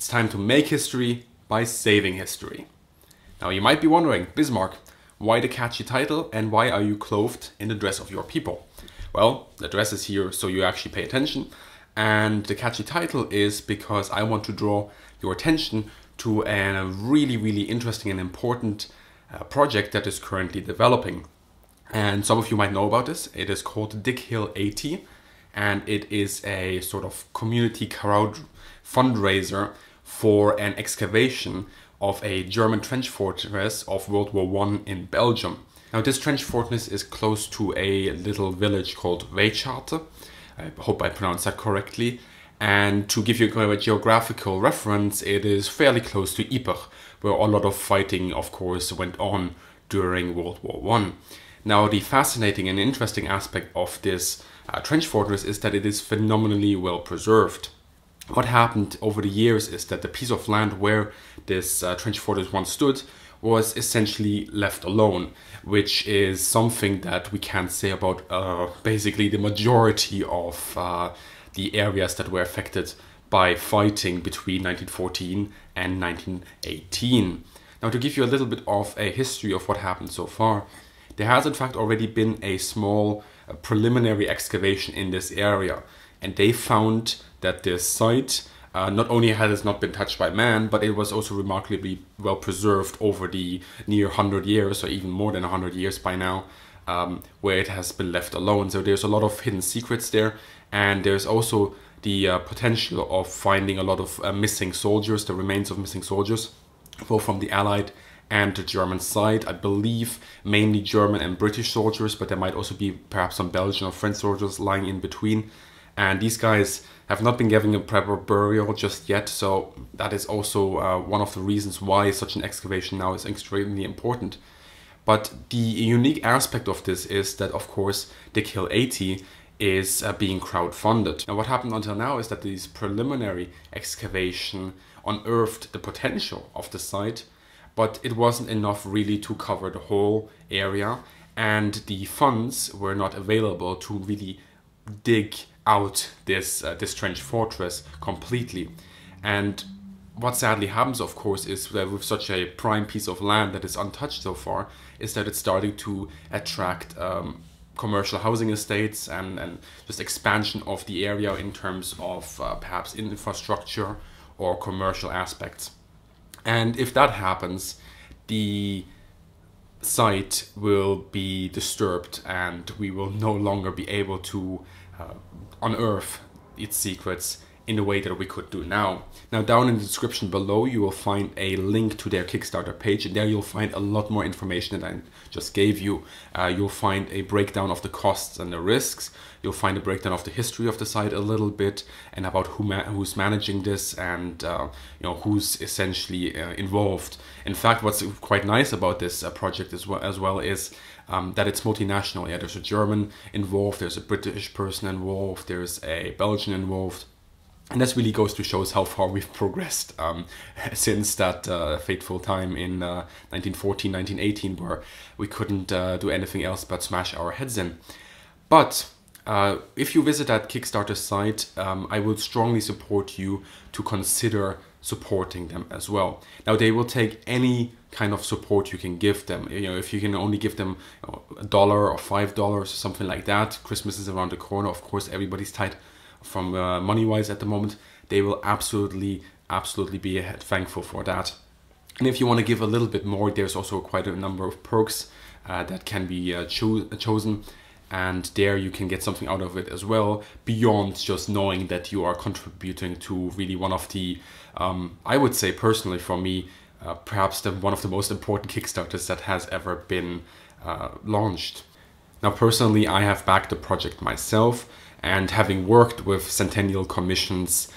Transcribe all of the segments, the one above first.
It's time to make history by saving history. Now you might be wondering, Bismarck, why the catchy title and why are you clothed in the dress of your people? Well, the dress is here so you actually pay attention, and the catchy title is because I want to draw your attention to a really interesting and important project that is currently developing. And some of you might know about this. It is called Dig Hill 80, and it is a sort of community crowd fundraiser for an excavation of a German trench fortress of World War I in Belgium. Now this trench fortress is close to a little village called Weitschate. I hope I pronounced that correctly. And to give you a geographical reference, it is fairly close to Ypres, where a lot of fighting, of course, went on during World War I. Now the fascinating and interesting aspect of this trench fortress is that it is phenomenally well preserved. What happened over the years is that the piece of land where this trench fortress once stood was essentially left alone, which is something that we can't say about basically the majority of the areas that were affected by fighting between 1914 and 1918. Now, to give you a little bit of a history of what happened so far, there has in fact already been a small preliminary excavation in this area, and they found that this site not only has not been touched by man, but it was also remarkably well preserved over the near 100 years, or even more than 100 years by now, where it has been left alone. So there's a lot of hidden secrets there, and there's also the potential of finding a lot of missing soldiers, the remains of missing soldiers, both from the Allied and the German side. I believe mainly German and British soldiers, but there might also be perhaps some Belgian or French soldiers lying in between. And these guys have not been given a proper burial just yet, so that is also one of the reasons why such an excavation now is extremely important. But the unique aspect of this is that, of course, Dig Hill 80 is being crowdfunded. Now, what happened until now is that this preliminary excavation unearthed the potential of the site, but it wasn't enough really to cover the whole area, and the funds were not available to really dig out this trench fortress completely. And what sadly happens, of course, is that with such a prime piece of land that is untouched so far, is that it's starting to attract commercial housing estates and just expansion of the area in terms of perhaps infrastructure or commercial aspects. And if that happens, the site will be disturbed and we will no longer be able to unearth its secrets in the way that we could do now. Now, down in the description below, you will find a link to their Kickstarter page, and there you'll find a lot more information that I just gave you. You'll find a breakdown of the costs and the risks. You'll find a breakdown of the history of the site a little bit, and about who's managing this, and who's essentially involved. In fact, what's quite nice about this project as well is that it's multinational. Yeah, there's a German involved, there's a British person involved, there's a Belgian involved. And this really goes to show how far we've progressed since that fateful time in 1914, 1918, where we couldn't do anything else but smash our heads in. But if you visit that Kickstarter site, I would strongly support you to consider supporting them as well. Now, they will take any kind of support you can give them. If you can only give them $1 or $5 or something like that. Christmas is around the corner. Of course, everybody's tight from money-wise at the moment. They will absolutely be thankful for that. And if you want to give a little bit more, there's also quite a number of perks that can be chosen, and there you can get something out of it as well, beyond just knowing that you are contributing to really one of the, I would say personally for me, perhaps one of the most important Kickstarters that has ever been launched. Now, personally, I have backed the project myself, and having worked with Centennial Commissions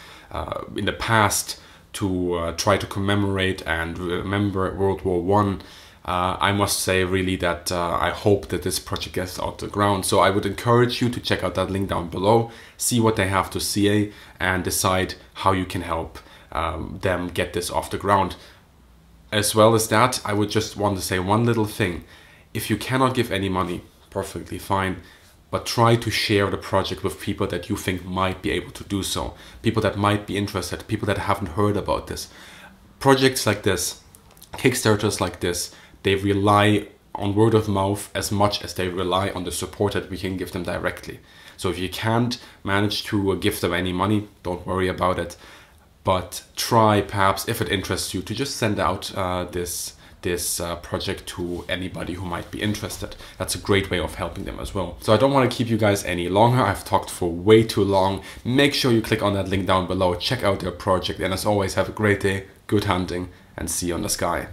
in the past to try to commemorate and remember World War I must say really that I hope that this project gets out the ground. So I would encourage you to check out that link down below, see what they have to say, and decide how you can help them get this off the ground. As well as that, I would just want to say one little thing. If you cannot give any money, perfectly fine. but try to share the project with people that you think might be able to do so, people that might be interested, people that haven't heard about this. Projects like this, Kickstarters like this, they rely on word of mouth as much as they rely on the support that we can give them directly. So if you can't manage to give them any money, don't worry about it. But try, perhaps, if it interests you, to just send out this project to anybody who might be interested. That's a great way of helping them as well. So I don't want to keep you guys any longer. I've talked for way too long. Make sure you click on that link down below, check out their project, and as always, have a great day, good hunting, and see you on the sky.